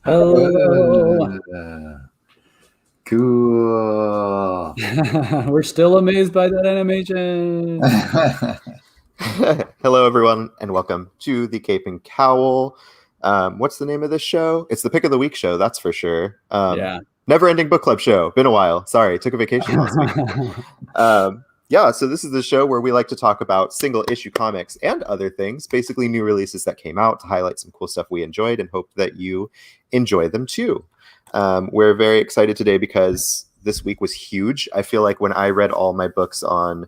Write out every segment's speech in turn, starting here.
Hello. Cool. We're still amazed by that animation. Hello, everyone, and welcome to the Cape and Cowl. What's the name of this show? It's the Pick of the Week show, that's for sure. Yeah. Never-ending book club show. Been a while. Sorry, took a vacation last week. So this is the show where we like to talk about single-issue comics and other things, basically new releases that came out to highlight some cool stuff we enjoyed and hope that you enjoy them too. We're very excited today because this week was huge. I feel like when I read all my books on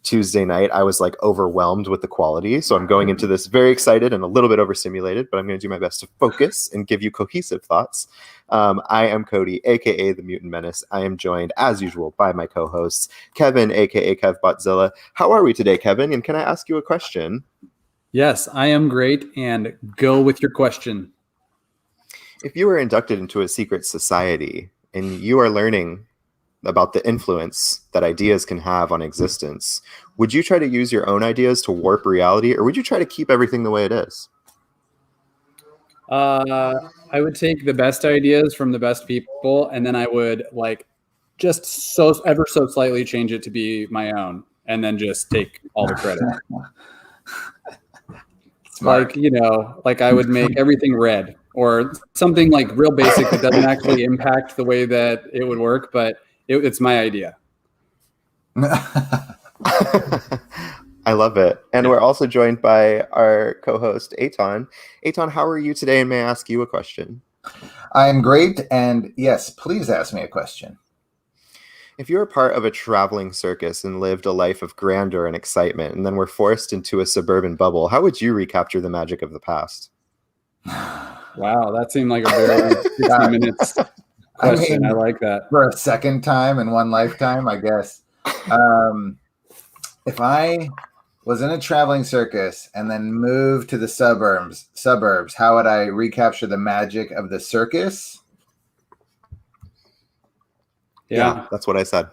Tuesday night, I was like overwhelmed with the quality. So I'm going into this very excited and a little bit overstimulated, but I'm going to do my best to focus and give you cohesive thoughts. I am Cody, aka the Mutant Menace. I am joined, as usual, by my co-hosts, Kevin, aka Kev Botzilla. How are we today, Kevin? And can I ask you a question? Yes, I am great. And go with your question. If you were inducted into a secret society and you are learning about the influence that ideas can have on existence, would you try to use your own ideas to warp reality, or would you try to keep everything the way it is? I would take the best ideas from the best people, and then I would just ever so slightly change it to be my own, and then just take all the credit. Smart. I would make everything red or something like real basic that doesn't actually impact the way that it would work, but it's my idea. I love it. And we're also joined by our co-host, Eitan. Eitan, how are you today? And may I ask you a question? I'm great. And yes, please ask me a question. If you were part of a traveling circus and lived a life of grandeur and excitement, and then were forced into a suburban bubble, how would you recapture the magic of the past? Wow, that seemed like a very 60 minutes question. I like that. For a second time in one lifetime, I guess. If I was in a traveling circus and then moved to the suburbs, how would I recapture the magic of the circus? Yeah, that's what I said.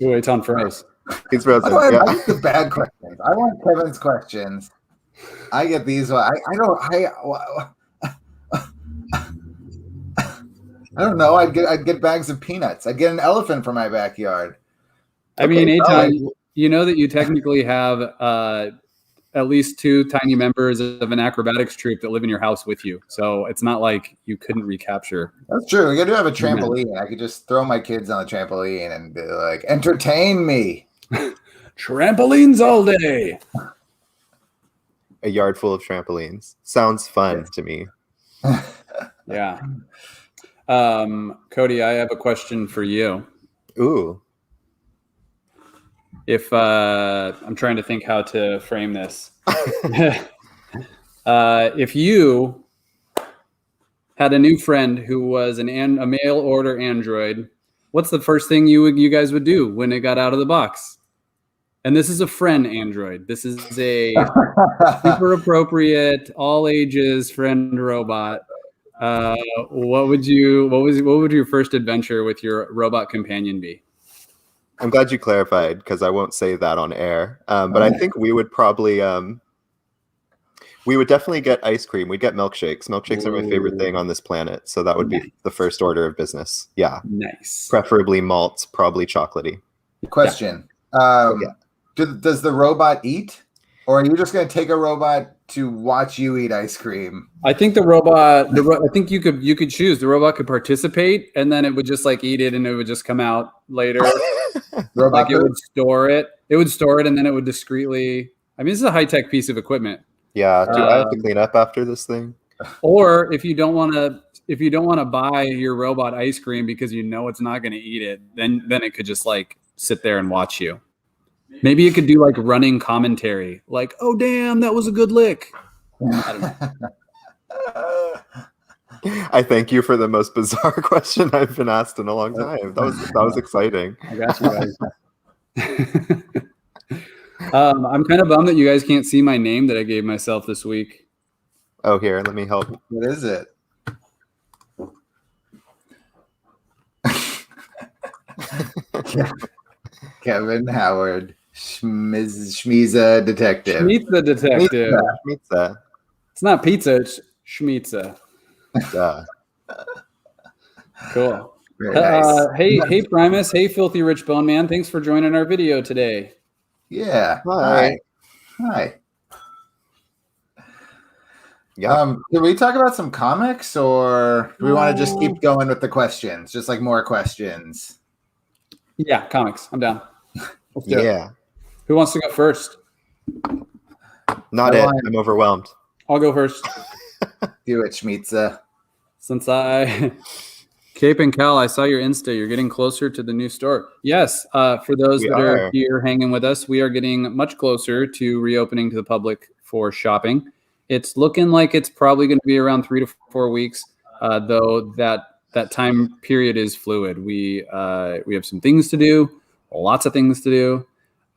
Ooh, it's on froze. He's frozen. I get the bad questions. I want Kevin's questions. I get these. I don't know. I'd get bags of peanuts. I'd get an elephant from my backyard. I mean, Eitan, you know that you technically have at least 2 tiny members of an acrobatics troupe that live in your house with you. So it's not like you couldn't recapture. That's true. You do have a trampoline. I could just throw my kids on the trampoline and be like, entertain me. Trampolines all day. A yard full of trampolines. Sounds fun to me. Yeah. Cody, I have a question for you. Ooh. If I'm trying to think how to frame this. If you had a new friend who was a mail order android, what's the first thing you guys would do when it got out of the box? And this is a friend android. This is a super appropriate, all ages friend robot. What would your first adventure with your robot companion be? I'm glad you clarified, because I won't say that on air. But I think we would probably we would definitely get ice cream. We'd get milkshakes. Milkshakes are my favorite thing on this planet, so that would be the first order of business. Yeah, nice. Preferably malt, probably chocolatey. Question: does the robot eat, or are you just going to take a robot to watch you eat ice cream? I think the robot. I think you could choose. The robot could participate, and then it would just eat it, and it would just come out later. Robot it would store it. It would store it, and then it would discreetly. I mean, this is a high-tech piece of equipment. Yeah. Do I have to clean up after this thing? Or if you don't want to buy your robot ice cream because you know it's not going to eat it, then it could just sit there and watch you. Maybe it could do running commentary, "Oh damn, that was a good lick." I don't know. I thank you for the most bizarre question I've been asked in a long time. That was exciting. I got you guys. I'm kind of bummed that you guys can't see my name that I gave myself this week. Oh, here, let me help. What is it? Kevin Howard, Schmeeza Detective. Schmeeza Detective. Pizza. It's not pizza. Schmitza. Yeah. Cool. Very nice. Hey, Primus. Hey, Filthy Rich Bone Man. Thanks for joining our video today. Yeah. Hi. Hi. Yeah. Did we talk about some comics, or do we want to just keep going with the questions? Just like more questions. Yeah, comics. I'm down. Let's do it. Yeah. Who wants to go first? Not it. I'm overwhelmed. I'll go first. Do it, Schmitza. Since Cape and Cal, I saw your Insta. You're getting closer to the new store. Yes. For those We that are are. here hanging with us, we are getting much closer to reopening to the public for shopping. It's looking like it's probably going to be around 3 to 4 weeks, though that time period is fluid. We have some things to do, lots of things to do.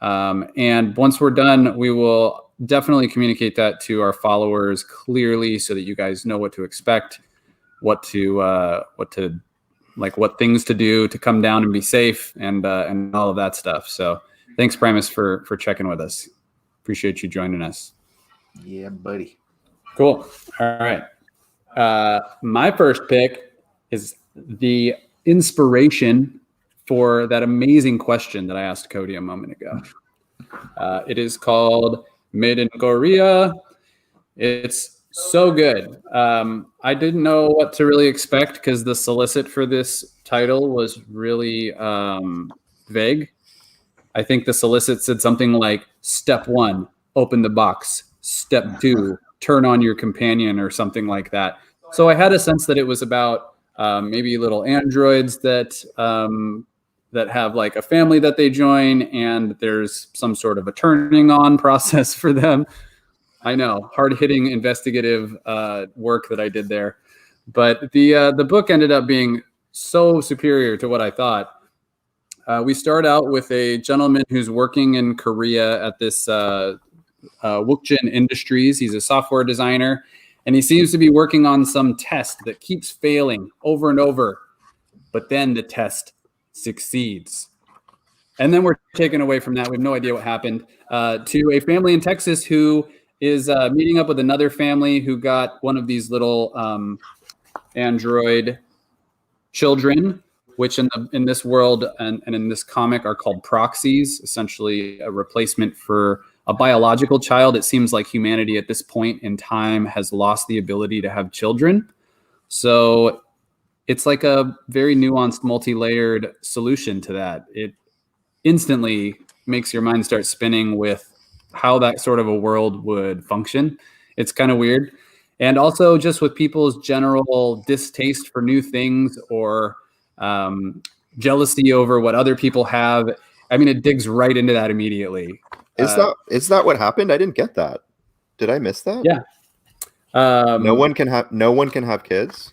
And once we're done, we will definitely communicate that to our followers clearly so that you guys know what to expect, what things to do to come down and be safe and all of that stuff. So thanks, Primus, for checking with us. Appreciate you joining us. Yeah, buddy. Cool. All right. My first pick is the inspiration for that amazing question that I asked Cody a moment ago. It is called Made in Korea. It's so good. I didn't know what to really expect because the solicit for this title was really vague. I think the solicit said something like, step 1, open the box. Step 2, turn on your companion, or something like that. So I had a sense that it was about maybe little androids that have like a family that they join, and there's some sort of a turning on process for them. I know, hard-hitting investigative work that I did there, but the book ended up being so superior to what I thought. We start out with a gentleman who's working in Korea at this Wookjin Industries. He's a software designer, and he seems to be working on some test that keeps failing over and over, but then the test succeeds. And then we're taken away from that. We have no idea what happened to a family in Texas who is meeting up with another family who got one of these little android children, which in this world and in this comic are called proxies, essentially a replacement for a biological child. It seems like humanity at this point in time has lost the ability to have children. So it's like a very nuanced, multi-layered solution to that. It instantly makes your mind start spinning with how that sort of a world would function. It's kind of weird. And also just with people's general distaste for new things or jealousy over what other people have. I mean, it digs right into that immediately. Is that what happened? I didn't get that. Did I miss that? Yeah. No one can have kids.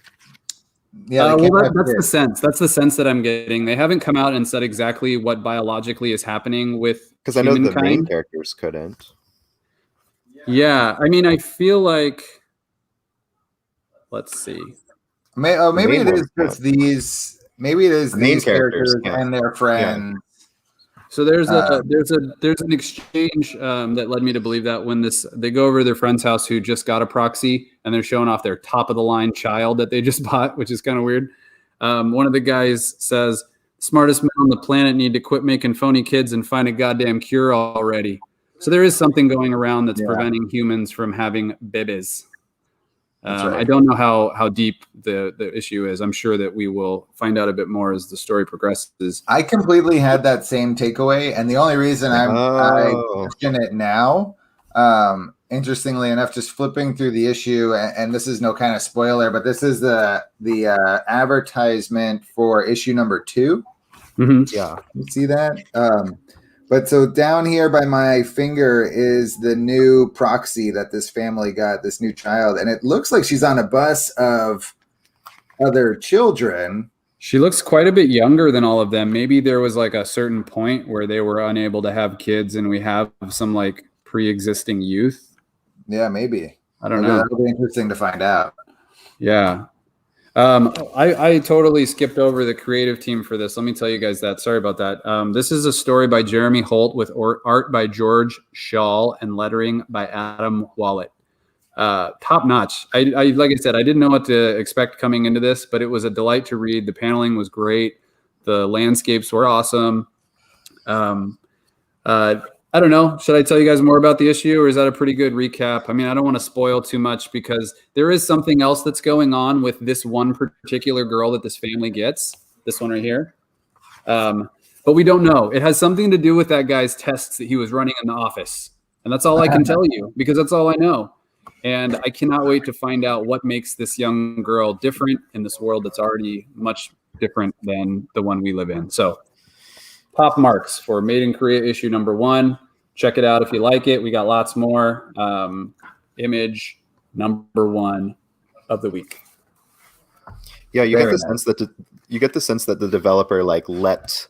Yeah, that's the sense. That's the sense that I'm getting. They haven't come out and said exactly what biologically is happening with because I know the main characters couldn't. Yeah, I mean, I feel like. Let's see. Maybe it is just these. Maybe it is these characters and their friends. Yeah. So there's an exchange that led me to believe that when they go over to their friend's house who just got a proxy and they're showing off their top of the line child that they just bought, which is kind of weird. One of the guys says, "Smartest men on the planet need to quit making phony kids and find a goddamn cure already." So there is something going around that's preventing humans from having babies. Right. I don't know how deep the issue is. I'm sure that we will find out a bit more as the story progresses. I completely had that same takeaway, and the only reason I question it now, interestingly enough, just flipping through the issue, and this is no kind of spoiler, but this is the advertisement for issue number 2. Mm-hmm. Yeah, you see that? But so down here by my finger is the new proxy that this family got, this new child. And it looks like she's on a bus of other children. She looks quite a bit younger than all of them. Maybe there was like a certain point where they were unable to have kids and we have some like pre-existing youth. Yeah, maybe. I don't know. That'll be interesting to find out. Yeah. I totally skipped over the creative team for this. Let me tell you guys that. Sorry about that. This is a story by Jeremy Holt with art by George Schall and lettering by Adam Wallet. top notch. I like I said, I didn't know what to expect coming into this, but it was a delight to read. The paneling was great. The landscapes were awesome. I don't know. Should I tell you guys more about the issue, or is that a pretty good recap? I mean, I don't want to spoil too much because there is something else that's going on with this one particular girl that this family gets. This one right here. But we don't know. It has something to do with that guy's tests that he was running in the office. And that's all I can tell you because that's all I know. And I cannot wait to find out what makes this young girl different in this world that's already much different than the one we live in. So top marks for Made in Korea issue number 1. Check it out if you like it. We got lots more. Image number 1 of the week. Yeah, you get the sense that the developer like let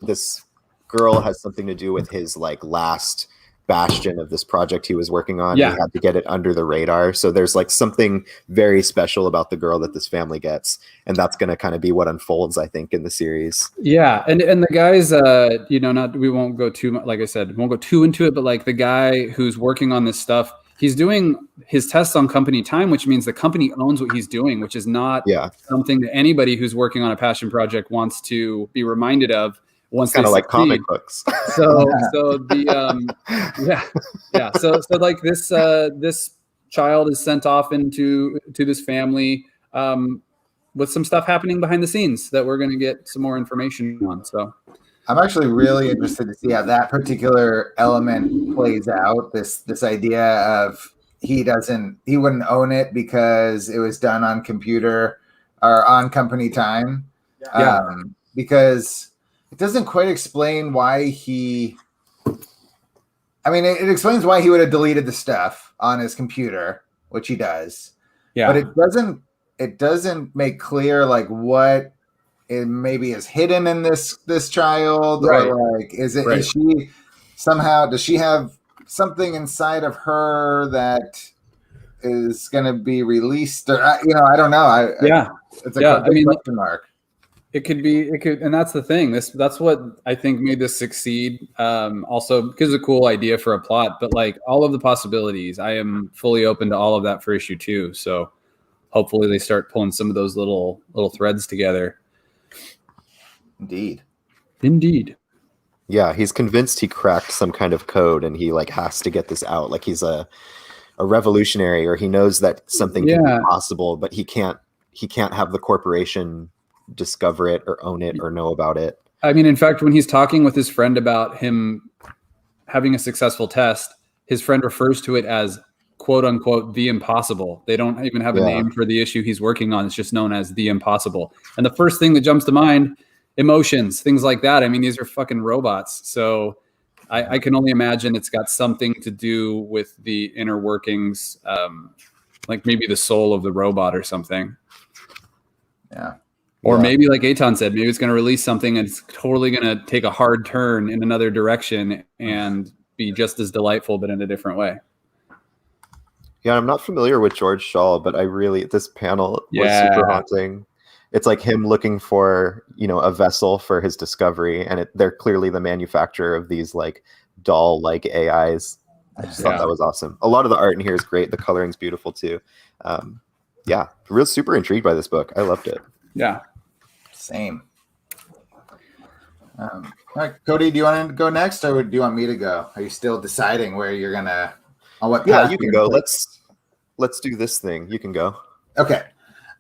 this girl has something to do with his like last bastion of this project he was working on. Yeah. He had to get it under the radar. So there's like something very special about the girl that this family gets, and that's going to kind of be what unfolds, I think, in the series. Yeah, and the guys, we won't go too much. Like I said, won't go too into it, but like the guy who's working on this stuff, he's doing his tests on company time, which means the company owns what he's doing, which is not something that anybody who's working on a passion project wants to be reminded of. Once kind of like comic books. So like this child is sent off to this family with some stuff happening behind the scenes that we're going to get some more information on. So I'm actually really interested to see how that particular element plays out. This idea of he wouldn't own it because it was done on computer or on company time. Because it doesn't quite explain why it explains why he would have deleted the stuff on his computer, which he does. Yeah. But it doesn't make clear like what it maybe is hidden in this child, right. Or like is she somehow, does she have something inside of her that is going to be released, or I don't know. It's a question mark. It could, and that's the thing. That's what I think made this succeed. Also, because it's a cool idea for a plot, but like all of the possibilities, I am fully open to all of that for issue 2. So hopefully they start pulling some of those little threads together. Indeed. Yeah, he's convinced he cracked some kind of code, and he like has to get this out. Like he's a revolutionary, or he knows that something can be possible, but he can't have the corporation discover it or own it or know about it. I mean, in fact, when he's talking with his friend about him having a successful test, his friend refers to it as quote unquote the impossible. They don't even have a name for the issue he's working on. It's just known as the impossible. And the first thing that jumps to mind, emotions, things like that. I mean, these are fucking robots. So I can only imagine it's got something to do with the inner workings, like maybe the soul of the robot or something. Yeah. Or maybe, like Eitan said, maybe it's going to release something and it's totally going to take a hard turn in another direction and be just as delightful, but in a different way. Yeah, I'm not familiar with George Shaw, but this panel was super haunting. It's like him looking for, a vessel for his discovery, and they're clearly the manufacturer of these like doll-like AIs. I just thought that was awesome. A lot of the art in here is great. The coloring's beautiful too. Real super intrigued by this book. I loved it. Yeah. Same. All right, Cody, do you want to go next, or do you want me to go? Are you still deciding where you're gonna? On what? Yeah, you can go. Let's do this thing. You can go. Okay.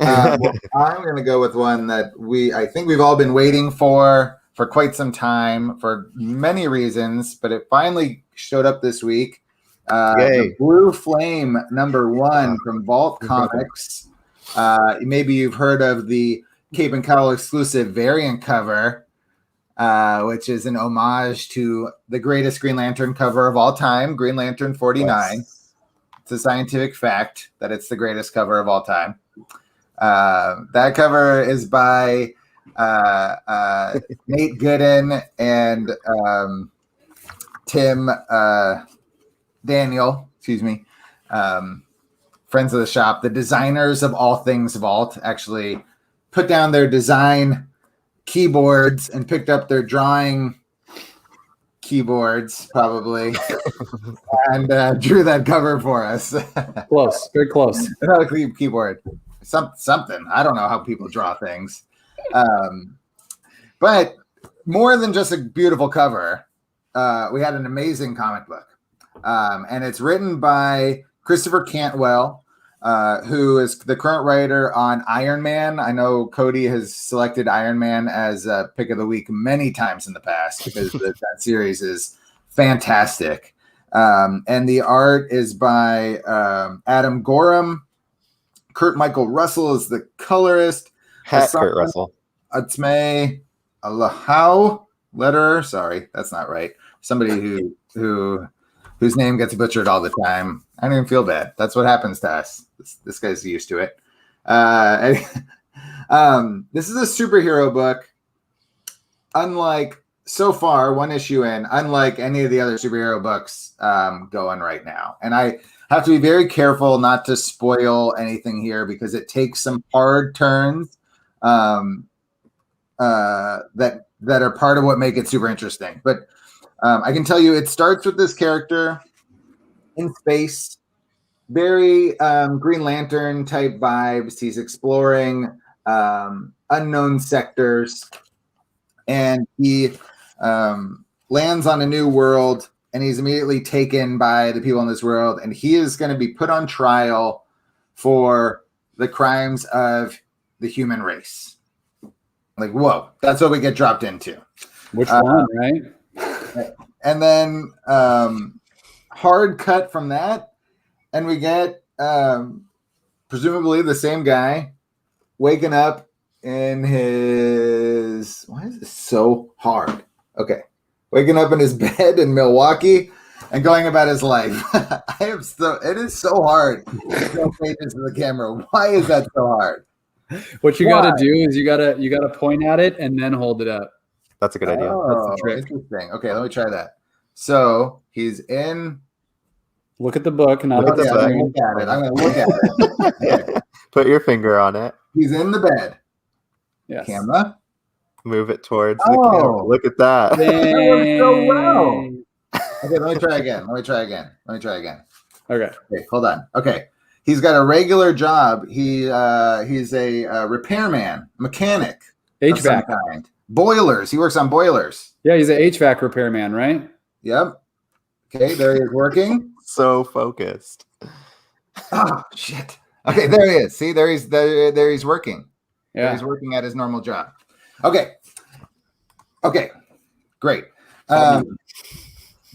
Well, I'm gonna go with one that I think we've all been waiting for quite some time for many reasons, but it finally showed up this week. The Blue Flame #1 from Vault Comics. Maybe you've heard of the Cape and Cowl exclusive variant cover, which is an homage to the greatest Green Lantern cover of all time, Green Lantern 49. Yes. It's a scientific fact that it's the greatest cover of all time. That cover is by Nate Gooden and Tim Daniel, friends of the shop. The designers of all things Vault actually put down their design keyboards and picked up their drawing keyboards probably, and drew that cover for us. Close, very close. Not a keyboard, something. I don't know how people draw things, but more than just a beautiful cover, we had an amazing comic book, and it's written by Christopher Cantwell. Who is the current writer on Iron Man. I know Cody has selected Iron Man as a pick of the week many times in the past because that series is fantastic. And the art is by Adam Gorham. Kurt Michael Russell is the colorist. Kurt Russell. Atsme Alahau letterer. Sorry, that's not right. Somebody whose name gets butchered all the time. I don't even feel bad. That's what happens to us. This guy's used to it. This is a superhero book. Unlike so far, one issue in, unlike any of the other superhero books going right now. And I have to be very careful not to spoil anything here because it takes some hard turns that are part of what make it super interesting. But I can tell you it starts with this character in space, very Green Lantern type vibes. He's exploring unknown sectors, and he lands on a new world, and he's immediately taken by the people in this world, and he is going to be put on trial for the crimes of the human race. Like, whoa, that's what we get dropped into. Which one, right? And then hard cut from that, and we get presumably the same guy waking up in his, why is this so hard? Okay. Waking up in his bed in Milwaukee and going about his life. It is so hard. No pages to the camera. Why is that so hard? What you got to do is you got to point at it and then hold it up. That's a good idea. Oh, That's the trick. Interesting. Okay, let me try that. So he's in. Look at the book, not I'm at going to the look at it. I'm going to look at it. Okay. Put your finger on it. He's in the bed. Yes. Camera. Move it towards the camera. Look at that. That works so well. Okay, let me try again. Okay, hold on. Okay, he's got a regular job. He's a repairman, mechanic, of some HVAC. kind. Boilers. He works on boilers. Yeah, he's an HVAC repairman, right? Yep. Okay, there he is working. So focused. Oh shit. Okay, there he is. See, there he's working. Yeah. He's working at his normal job. Okay, great.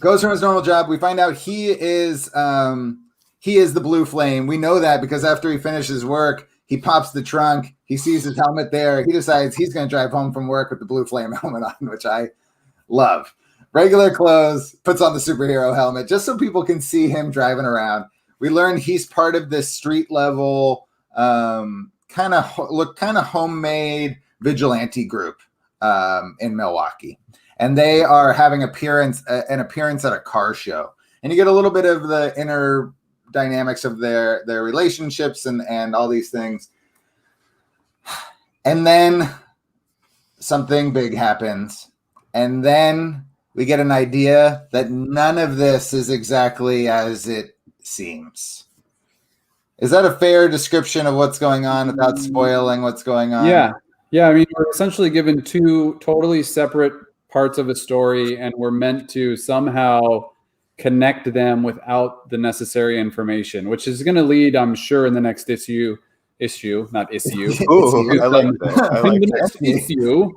Goes from his normal job. We find out he is the Blue Flame. We know that because after he finishes work, he pops the trunk. He sees his helmet there. He decides he's going to drive home from work with the Blue Flame helmet on, which I love. Regular clothes, puts on the superhero helmet just so people can see him driving around. We learn he's part of this street level, kind of homemade vigilante group in Milwaukee, and they are having an appearance at a car show. And you get a little bit of the inner dynamics of their relationships and all these things. And then something big happens, and then we get an idea that none of this is exactly as it seems. Is that a fair description of what's going on without spoiling what's going on? Yeah. I mean, we're essentially given two totally separate parts of a story, and we're meant to somehow connect them without the necessary information, which is going to lead, I'm sure, in the next issue, not issue. Ooh, I like that. I like in the that. next issue,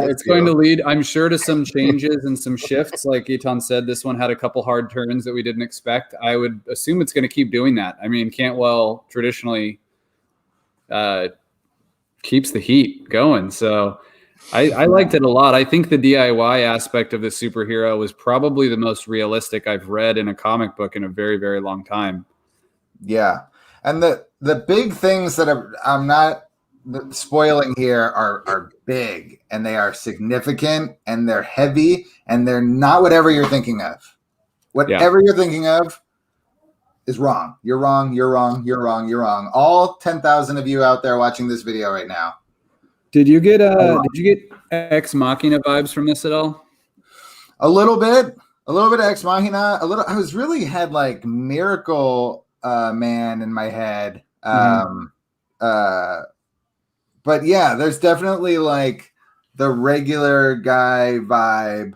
it's going to lead, I'm sure, to some changes and some shifts. Like Eitan said, this one had a couple hard turns that we didn't expect. I would assume it's going to keep doing that. I mean, Cantwell traditionally keeps the heat going. So I liked it a lot. I think the DIY aspect of the superhero was probably the most realistic I've read in a comic book in a very, very long time. Yeah. And the big things that I'm not spoiling here are big, and they are significant, and they're heavy, and they're not whatever you're thinking of. Whatever you're thinking of is wrong. You're wrong. You're wrong. You're wrong. You're wrong. All 10,000 of you out there watching this video right now. Did you get Ex Machina vibes from this at all? A little bit of Ex Machina. I was really had like Miracle Man in my head. But yeah, there's definitely like the regular guy vibe.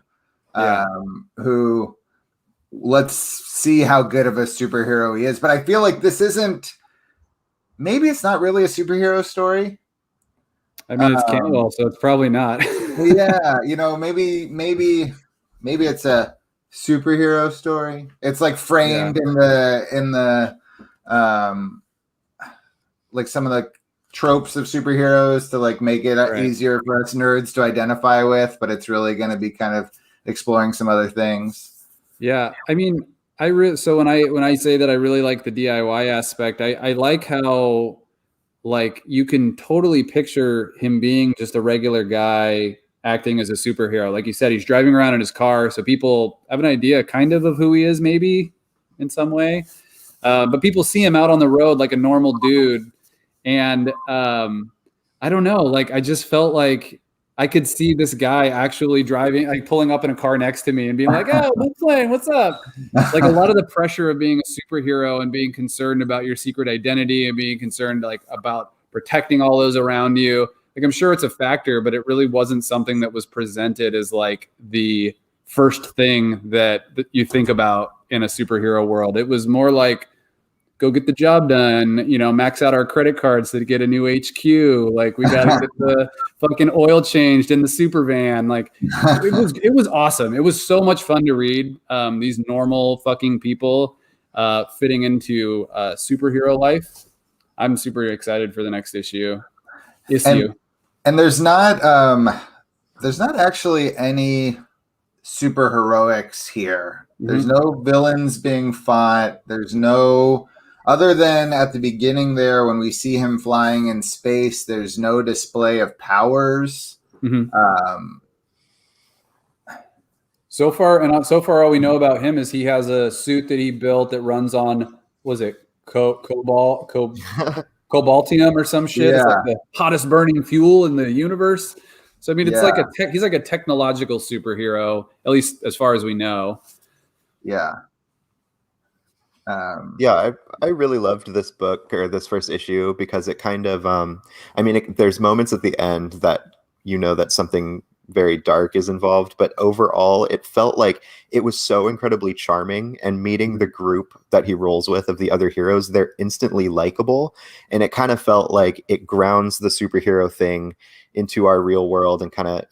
Who, let's see how good of a superhero he is. But I feel like this isn't. Maybe it's not really a superhero story. I mean, it's Cantwell, so it's probably not. Yeah, maybe it's a superhero story. It's like framed in the like some of the tropes of superheroes to like make it easier for us nerds to identify with, but it's really going to be kind of exploring some other things. Yeah, I mean, so when I say that I really like the DIY aspect, I like how like you can totally picture him being just a regular guy acting as a superhero. Like you said, he's driving around in his car, so people have an idea kind of who he is, maybe in some way. But people see him out on the road like a normal dude. And I don't know, like I just felt like I could see this guy actually driving, like pulling up in a car next to me and being like, "Oh, Luke Lane, what's up?" Like a lot of the pressure of being a superhero and being concerned about your secret identity and being concerned like about protecting all those around you. Like I'm sure it's a factor, but it really wasn't something that was presented as like the first thing that you think about in a superhero world. It was more like, go get the job done, max out our credit cards to get a new HQ. Like we got to get the fucking oil changed in the super van. Like it was awesome. It was so much fun to read these normal fucking people fitting into superhero life. I'm super excited for the next issue. And there's not actually any super heroics here. There's no villains being fought. There's no, other than at the beginning there when we see him flying in space, there's no display of powers. So far, all we know about him is he has a suit that he built that runs on, was it cobaltium or some shit? It's like the hottest burning fuel in the universe. So I mean, it's like he's like a technological superhero, at least as far as we know. Yeah. I really loved this book or this first issue because it kind of there's moments at the end that that something very dark is involved, but overall it felt like it was so incredibly charming, and meeting the group that he rolls with of the other heroes, they're instantly likable, and it kind of felt like it grounds the superhero thing into our real world and kind of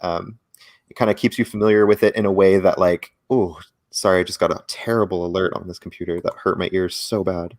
it kind of keeps you familiar with it in a way that like, oh, sorry, I just got a terrible alert on this computer that hurt my ears so bad.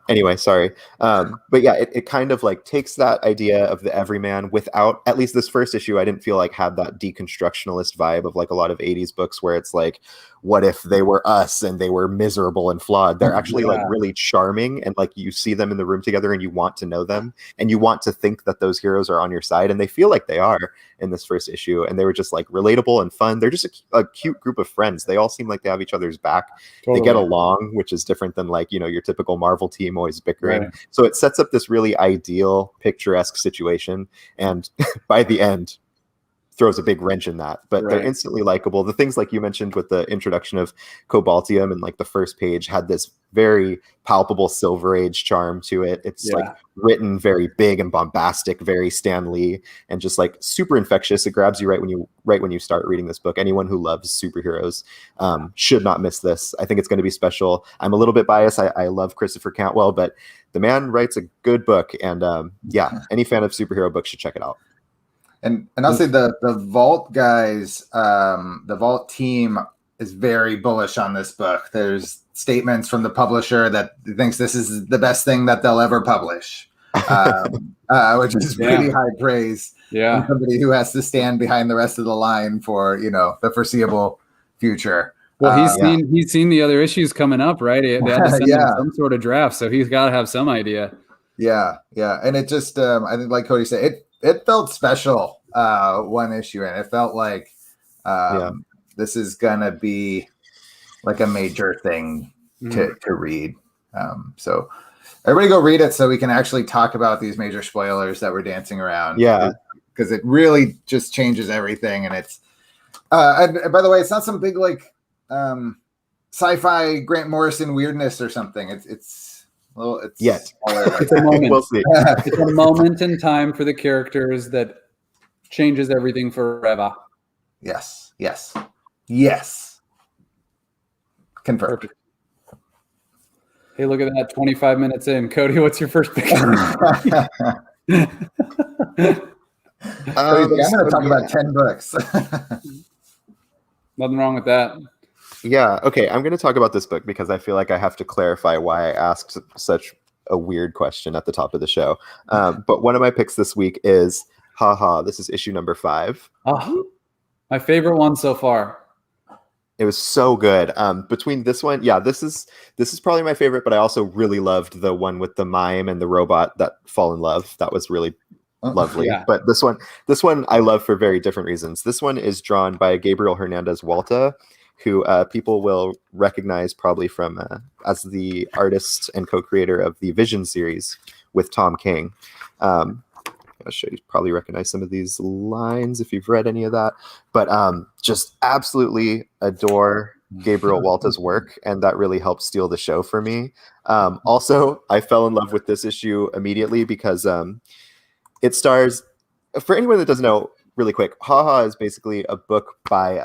Anyway, sorry. But yeah, it kind of like takes that idea of the everyman without, at least this first issue, I didn't feel like had that deconstructionalist vibe of like a lot of 80s books where it's like, what if they were us and they were miserable and flawed? They're actually like really charming, and like you see them in the room together and you want to know them and you want to think that those heroes are on your side, and they feel like they are in this first issue, and they were just like relatable and fun. They're just a cute group of friends. They all seem like they have each other's back. Totally. They get along, which is different than like, your typical Marvel team always bickering. Right. So it sets up this really ideal, picturesque situation, and by the end throws a big wrench in that, but they're instantly likable. The things like you mentioned with the introduction of Cobaltium and like the first page had this very palpable Silver Age charm to it. It's like written very big and bombastic, very Stan Lee, and just like super infectious. It grabs you right when you start reading this book. Anyone who loves superheroes should not miss this. I think it's going to be special. I'm a little bit biased. I love Christopher Cantwell, but the man writes a good book, and any fan of superhero books should check it out. And I'll say the Vault guys, the Vault team is very bullish on this book. There's statements from the publisher that thinks this is the best thing that they'll ever publish, which is pretty high praise. Yeah, from somebody who has to stand behind the rest of the line for the foreseeable future. Well, he's seen the other issues coming up, right? They had to send him some sort of draft, so he's got to have some idea. Yeah, and it just I think, like Cody said, it felt special one issue, and it felt like this is gonna be like a major thing to read. So everybody go read it so we can actually talk about these major spoilers that we're dancing around. Yeah, because it really just changes everything, and And by the way, it's not some big like sci-fi Grant Morrison weirdness or something. It's Yet. It's a moment. We'll see. It's a moment in time for the characters that changes everything forever. Yes. Confirmed. Perfect. Hey, look at that! 25 minutes in, Cody. What's your first pick? I'm going to talk about 10 books. Nothing wrong with that. Yeah. Okay. I'm going to talk about this book because I feel like I have to clarify why I asked such a weird question at the top of the show. But one of my picks this week is Haha. This is issue number 5. Oh, my favorite one so far. It was so good. Between this one, this is probably my favorite, but I also really loved the one with the mime and the robot that fall in love. That was really lovely. Yeah. But this one I love for very different reasons. This one is drawn by Gabriel Hernandez Walta, who people will recognize probably from as the artist and co-creator of the Vision series with Tom King. I'm sure you probably recognize some of these lines if you've read any of that, but just absolutely adore Gabriel Walta's work, and that really helped steal the show for me. Also, I fell in love with this issue immediately because it stars, for anyone that doesn't know, really quick, Haha is basically a book by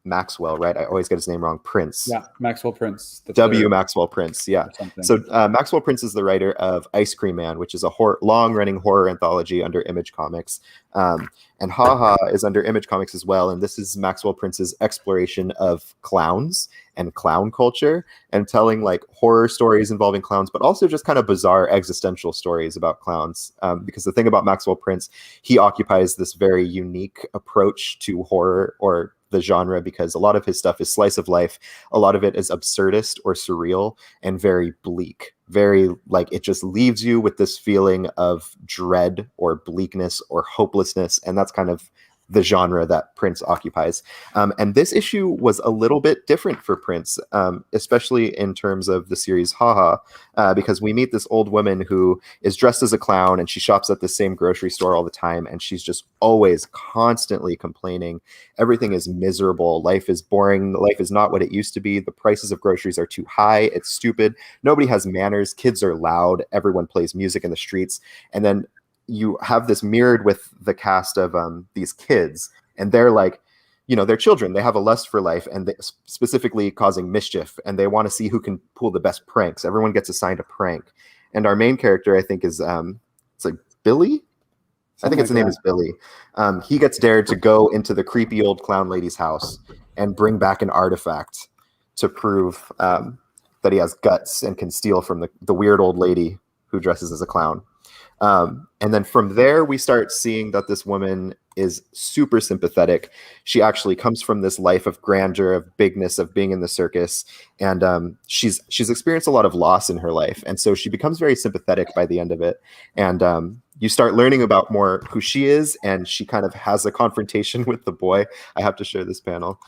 Maxwell, right? I always get his name wrong. Prince. Yeah, Maxwell Prince. Maxwell Prince. Yeah. So Maxwell Prince is the writer of Ice Cream Man, which is a long-running horror anthology under Image Comics. And Haha is under Image Comics as well. And this is Maxwell Prince's exploration of clowns and clown culture and telling like horror stories involving clowns, but also just kind of bizarre existential stories about clowns. Because the thing about Maxwell Prince, he occupies this very unique approach to horror or the genre, because a lot of his stuff is slice of life. A lot of it is absurdist or surreal and very bleak, very like it just leaves you with this feeling of dread or bleakness or hopelessness. And that's kind of the genre that Prince occupies. And this issue was a little bit different for Prince, especially in terms of the series Haha, because we meet this old woman who is dressed as a clown and she shops at the same grocery store all the time. And she's just always constantly complaining. Everything is miserable. Life is boring. Life is not what it used to be. The prices of groceries are too high. It's stupid. Nobody has manners. Kids are loud. Everyone plays music in the streets. And then you have this mirrored with the cast of these kids, and they're like, you know, they're children. They have a lust for life, and they, specifically causing mischief, and they want to see who can pull the best pranks. Everyone gets assigned a prank, and our main character, I think, is it's like Billy. I think his name is Billy. He gets dared to go into the creepy old clown lady's house and bring back an artifact to prove that he has guts and can steal from the weird old lady who dresses as a clown. And then from there, we start seeing that this woman is super sympathetic. She actually comes from this life of grandeur, of bigness, of being in the circus. And she's experienced a lot of loss in her life. And so she becomes very sympathetic by the end of it. And you start learning about more who she is. And she kind of has a confrontation with the boy. I have to share this panel.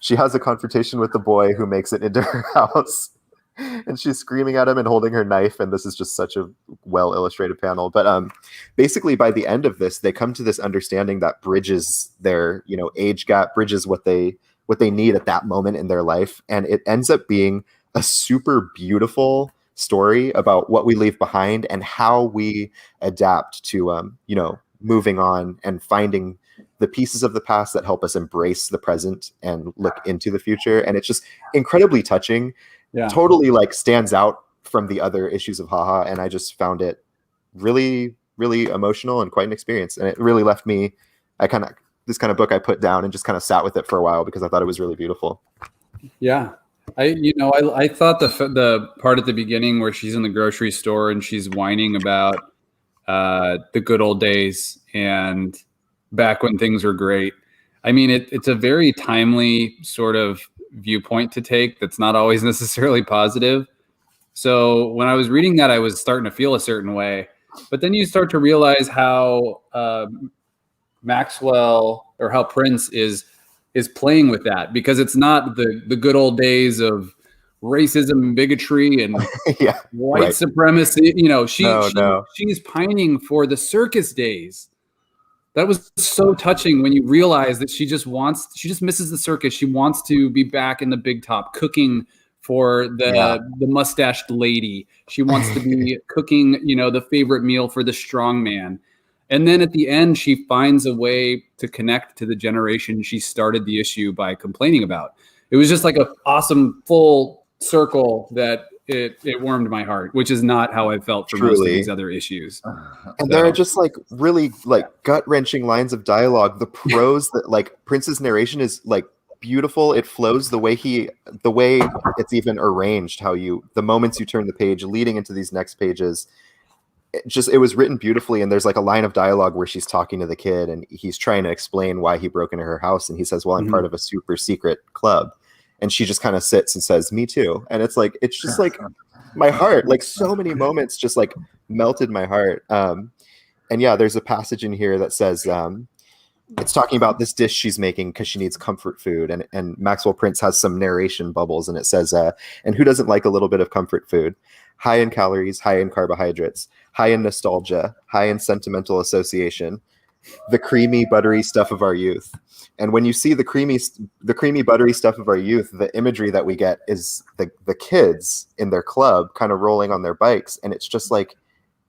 She has a confrontation with the boy who makes it into her house. And she's screaming at him and holding her knife, and this is just such a well-illustrated panel. But basically, by the end of this, they come to this understanding that bridges their, you know, age gap, bridges what they need at that moment in their life, and it ends up being a super beautiful story about what we leave behind and how we adapt to, you know, moving on and finding the pieces of the past that help us embrace the present and look into the future. And it's just incredibly touching. Yeah. Totally like stands out from the other issues of Haha, and I just found it really, really emotional and quite an experience. And it really left me, this kind of book I put down and just kind of sat with it for a while because I thought it was really beautiful. Yeah, I thought the part at the beginning where she's in the grocery store and she's whining about the good old days and back when things were great. I mean, it's a very timely sort of viewpoint to take that's not always necessarily positive. So when I was reading that, I was starting to feel a certain way. But then you start to realize how Maxwell or how Prince is playing with that, because it's not the good old days of racism and bigotry and white supremacy. You know, she's pining for the circus days. That was so touching when you realize that she just misses the circus. She wants to be back in the big top cooking for the mustached lady. She wants to be cooking, the favorite meal for the strong man. And then at the end, she finds a way to connect to the generation she started the issue by complaining about. It was just like an awesome full circle that it warmed my heart, which is not how I felt for most of these other issues. And there are just like really like gut-wrenching lines of dialogue. The prose that like Prince's narration is like beautiful. It flows the way it's even arranged, the moments you turn the page leading into these next pages. It was written beautifully. And there's like a line of dialogue where she's talking to the kid and he's trying to explain why he broke into her house. And he says, well, I'm part of a super secret club. And she just kind of sits and says, me too. And it's just like my heart, like so many moments just like melted my heart. And yeah, there's a passage in here that says, it's talking about this dish she's making because she needs comfort food. And Maxwell Prince has some narration bubbles and it says, and who doesn't like a little bit of comfort food? High in calories, high in carbohydrates, high in nostalgia, high in sentimental association, the creamy, buttery stuff of our youth. And when you see the creamy, buttery stuff of our youth, the imagery that we get is the kids in their club kind of rolling on their bikes. And it's just like,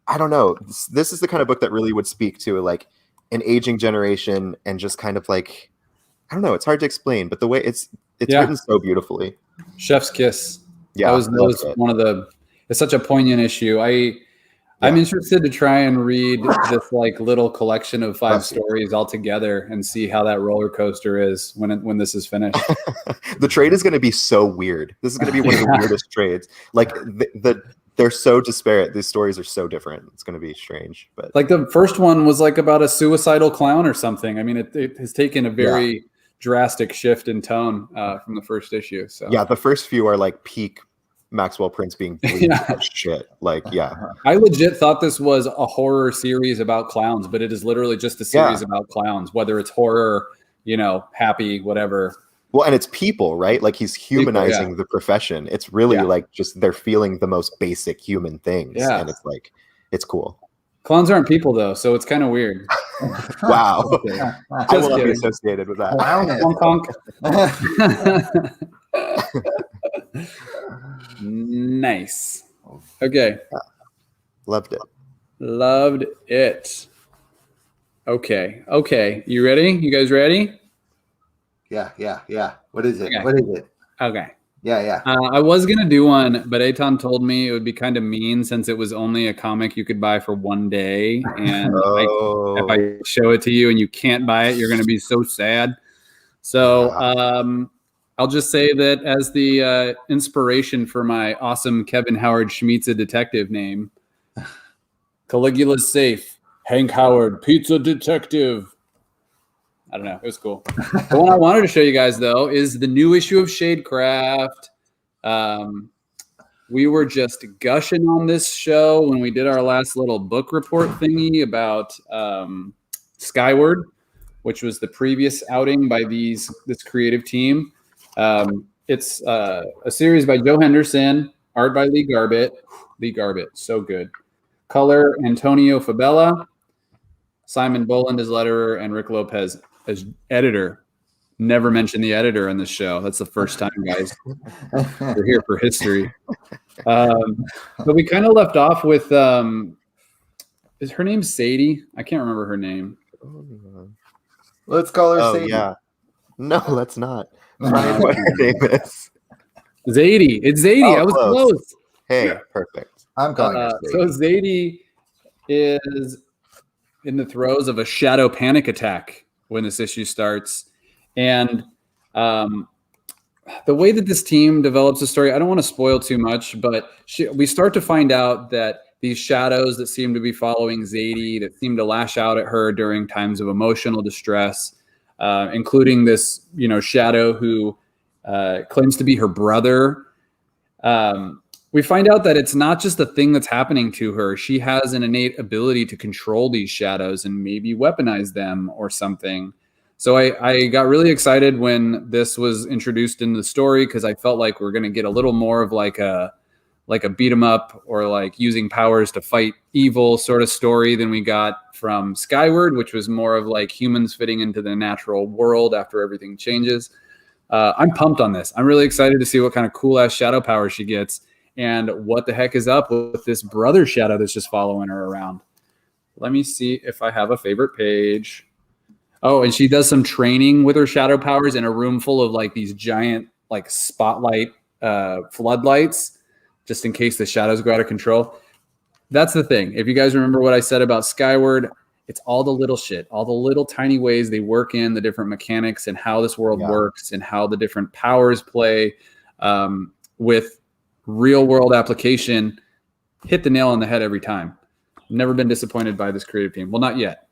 I don't know, this is the kind of book that really would speak to like an aging generation and just kind of like, I don't know, it's hard to explain, but the way it's written so beautifully. Chef's kiss. Yeah. That was it's such a poignant issue. I'm interested to try and read this like little collection of 5 stories all together and see how that roller coaster is when this is finished. The trade is going to be so weird. This is going to be one of the weirdest trades. Like they're so disparate. These stories are so different. It's going to be strange. But like the first one was like about a suicidal clown or something. I mean, it has taken a very drastic shift in tone from the first issue. So yeah, the first few are like peak Maxwell Prince being bleeding shit. Like, I legit thought this was a horror series about clowns, but it is literally just a series about clowns, whether it's horror, happy, whatever. Well, and it's people, right? Like he's humanizing the profession. It's really like just they're feeling the most basic human things. Yeah. And it's like, it's cool. Clowns aren't people though, so it's kind of weird. Wow. I will not be associated with that. Nice. Okay. Loved it. Okay. You ready? You guys ready? Yeah. What is it? Okay. What is it? Okay. Yeah. I was going to do one, but Eitan told me it would be kind of mean since it was only a comic you could buy for one day. And if I show it to you and you can't buy it, you're going to be so sad. So I'll just say that as the inspiration for my awesome Kevin Howard Schmitza detective name, Caligula's safe, Hank Howard, pizza detective. I don't know. It was cool. The one I wanted to show you guys, though, is the new issue of Shadecraft. We were just gushing on this show when we did our last little book report thingy about Skyward, which was the previous outing by this creative team. It's a series by Joe Henderson, art by Lee Garbett. Lee Garbett, so good. Color, Antonio Fabella. Simon Boland as letterer, and Rick Lopez as editor. Never mentioned the editor in this show. That's the first time, guys. We're here for history. But we kind of left off with, is her name Sadie? I can't remember her name. Let's call her Sadie. Yeah. No, let's not. Find what her name is. Zadie. It's Zadie. I was close. Hey, perfect. I'm calling her Sadie. So Zadie is in the throes of a shadow panic attack when this issue starts. And the way that this team develops the story, I don't want to spoil too much, but we start to find out that these shadows that seem to be following Zadie, that seem to lash out at her during times of emotional distress, including this, shadow who claims to be her brother. We find out that it's not just a thing that's happening to her. She has an innate ability to control these shadows and maybe weaponize them or something. So I got really excited when this was introduced in the story because I felt like we're going to get a little more of like a like a beat 'em up or like using powers to fight evil sort of story than we got from Skyward, which was more of like humans fitting into the natural world after everything changes. I'm pumped on this. I'm really excited to see what kind of cool ass shadow power she gets and what the heck is up with this brother shadow that's just following her around. Let me see if I have a favorite page. Oh, and she does some training with her shadow powers in a room full of like these giant like spotlight floodlights, just in case the shadows go out of control. That's the thing. If you guys remember what I said about Skyward, it's all the little shit, all the little tiny ways they work in the different mechanics and how this world works and how the different powers play with real world application. Hit the nail on the head every time. Never been disappointed by this creative team. Well, not yet.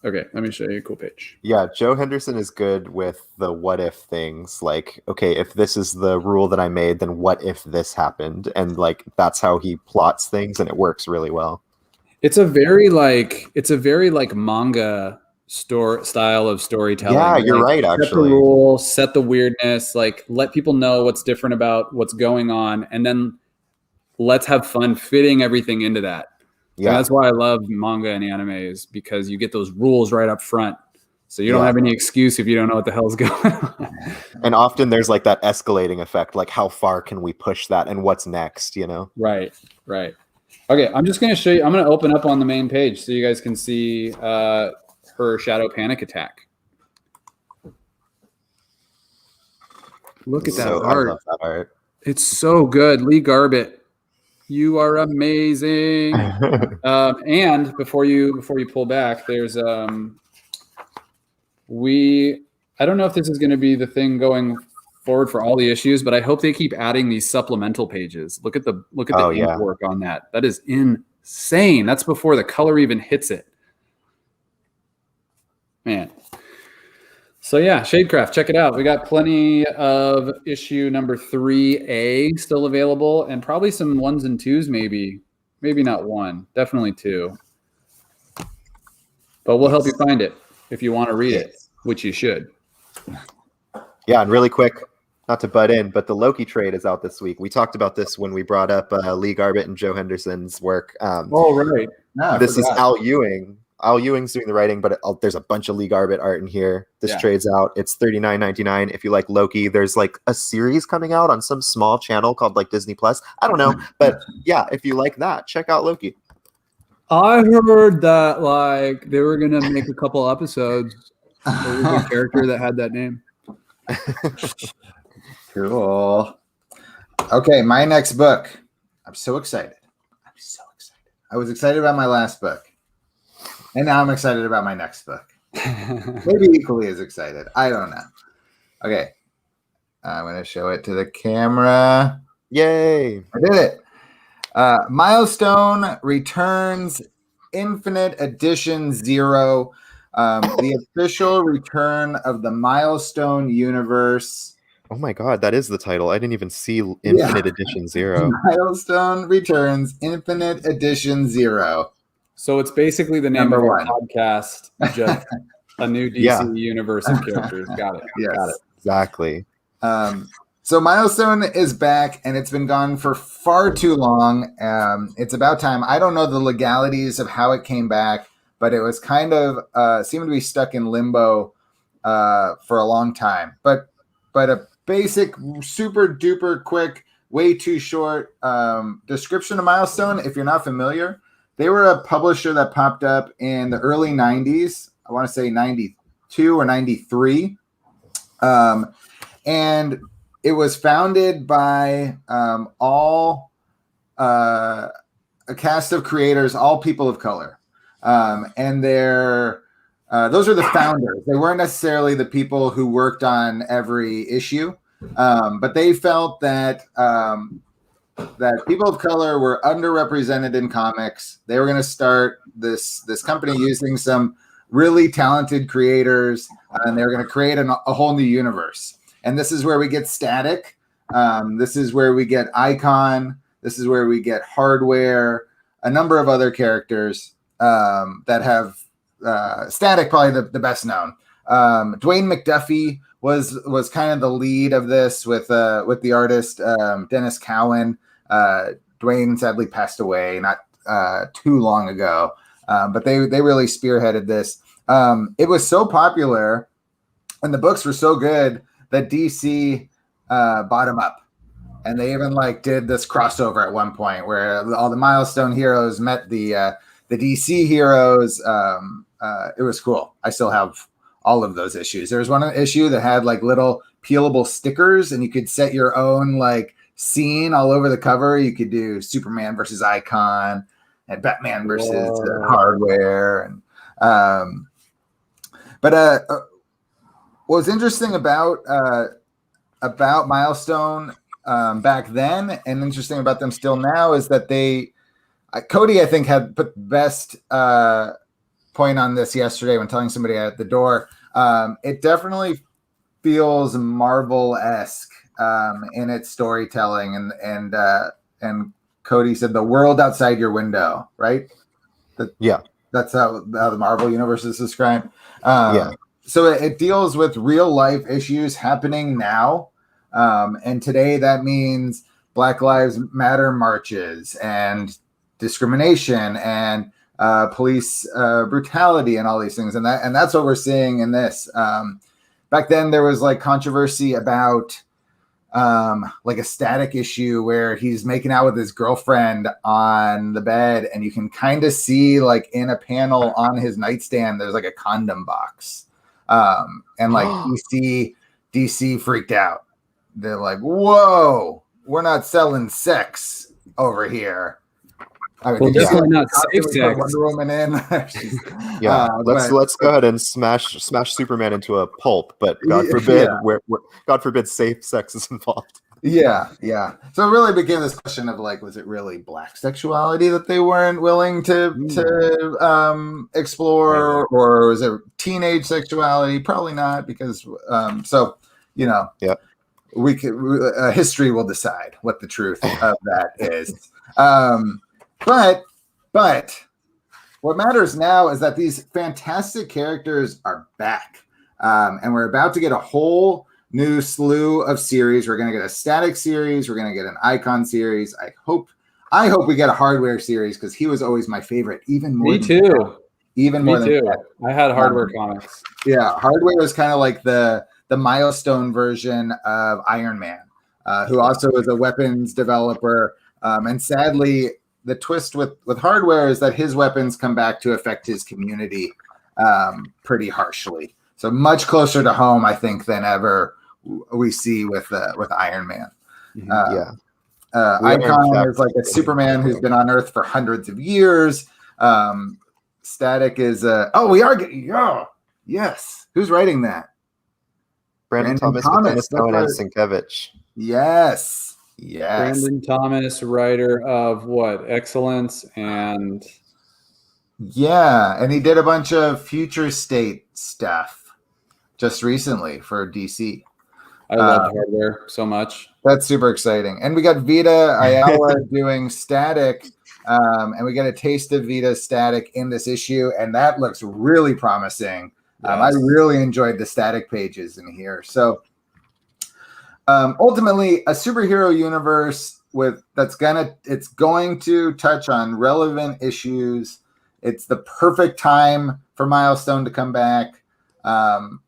Okay, let me show you a cool page. Yeah, Joe Henderson is good with the what if things. Like, okay, if this is the rule that I made, then what if this happened? And like that's how he plots things, and it works really well. It's a very like manga style of storytelling. Yeah, you're like, right. Actually, set the rule, set the weirdness, like let people know what's different about what's going on, and then let's have fun fitting everything into that. Yeah, and that's why I love manga and animes, because you get those rules right up front. So you don't have any excuse if you don't know what the hell's going on. And often there's like that escalating effect, like how far can we push that and what's next, you know? Right. Okay, I'm just going to show you. I'm going to open up on the main page so you guys can see her Shadow Panic attack. Look at that art. I love that art. It's so good. Lee Garbett. You are amazing. And before you pull back, there's I don't know if this is going to be the thing going forward for all the issues, but I hope they keep adding these supplemental pages. Look at the ink work on that. That is insane. That's before the color even hits it. Man. So yeah, Shadecraft, check it out. We got plenty of issue number 3A still available, and probably some 1s and 2s, maybe not 1, definitely 2. But we'll help you find it if you want to read it, which you should. Yeah, and really quick, not to butt in, but the Loki trade is out this week. We talked about this when we brought up Lee Garbett and Joe Henderson's work. Right. No, this is Al Ewing. Al Ewing's doing the writing, but there's a bunch of Lee Garbett art in here. This trade's out. It's $39.99. If you like Loki, there's like a series coming out on some small channel called like Disney Plus. I don't know, but yeah, if you like that, check out Loki. I heard that like they were gonna make a couple episodes. There was a character that had that name. Cool. Okay, my next book. I'm so excited. I was excited about my last book. And now I'm excited about my next book. Maybe equally as excited. I don't know. Okay. I'm going to show it to the camera. Yay. I did it. Milestone Returns Infinite Edition 0. The official return of the Milestone universe. Oh my God, that is the title. I didn't even see Infinite Edition 0. Milestone Returns Infinite Edition 0. So it's basically the name of our podcast, just a new DC universe of characters. Got it. Yes. Got it. Exactly. So Milestone is back, and it's been gone for far too long. It's about time. I don't know the legalities of how it came back, but it was kind of seemed to be stuck in limbo for a long time. But a basic, super duper quick, way too short description of Milestone, if you're not familiar. They were a publisher that popped up in the early 90s. I want to say 92 or 93. And it was founded by a cast of creators, all people of color. And those are the founders. They weren't necessarily the people who worked on every issue. But they felt that people of color were underrepresented in comics. They were going to start this company using some really talented creators, and they were going to create a whole new universe. And this is where we get Static. This is where we get Icon. This is where we get Hardware, a number of other characters that have Static, probably the best known. Dwayne McDuffie was kind of the lead of this with the artist Dennis Cowan. Dwayne sadly passed away not too long ago, but they really spearheaded this. It was so popular, and the books were so good that DC bought them up. And they even like did this crossover at one point where all the Milestone heroes met the DC heroes. It was cool. I still have all of those issues. There was one issue that had like little peelable stickers, and you could set your own like scene all over the cover. You could do Superman versus Icon and Batman versus Hardware. And but what was interesting about Milestone back then, and interesting about them still now, is that Cody, I think, had put the best point on this yesterday when telling somebody at the door. It definitely feels Marvel-esque in its storytelling, and Cody said the world outside your window, right? That's how the Marvel universe is described. So it deals with real life issues happening now. And today that means Black Lives Matter marches and discrimination and police brutality and all these things. And that's what we're seeing in this. Back then there was like controversy about like a Static issue where he's making out with his girlfriend on the bed, and you can kind of see like in a panel on his nightstand, there's like a condom box. And like DC freaked out. They're like, whoa, we're not selling sex over here. I mean, definitely not safe sex. Wonder Woman in. Let's go ahead and smash Superman into a pulp, but God forbid, God forbid, safe sex is involved. Yeah. So it really became this question of like, was it really black sexuality that they weren't willing to explore, or was it teenage sexuality? Probably not, because we could history will decide what the truth of that is. But what matters now is that these fantastic characters are back, and we're about to get a whole new slew of series. We're going to get a Static series. We're going to get an Icon series. I hope we get a Hardware series, because he was always my favorite. Even more. Me too. Even more than that. I had Hardware comics. Yeah, Hardware was kind of like the Milestone version of Iron Man, who also is a weapons developer. And sadly, the twist with Hardware is that his weapons come back to affect his community pretty harshly. So much closer to home, I think, than ever we see with Iron Man. Icon is like a Superman who's been on Earth for hundreds of years. Static is yes. Who's writing that? Brandon Thomas and Sienkiewicz. Yes. Brandon Thomas, writer of what? Excellence and... Yeah, and he did a bunch of Future State stuff just recently for DC. I love Hardware so much. That's super exciting. And we got Vita Ayala doing Static, and we got a taste of Vita Static in this issue, and that looks really promising. Yes. I really enjoyed the Static pages in here. So ultimately, a superhero universe it's going to touch on relevant issues. It's the perfect time for Milestone to come back.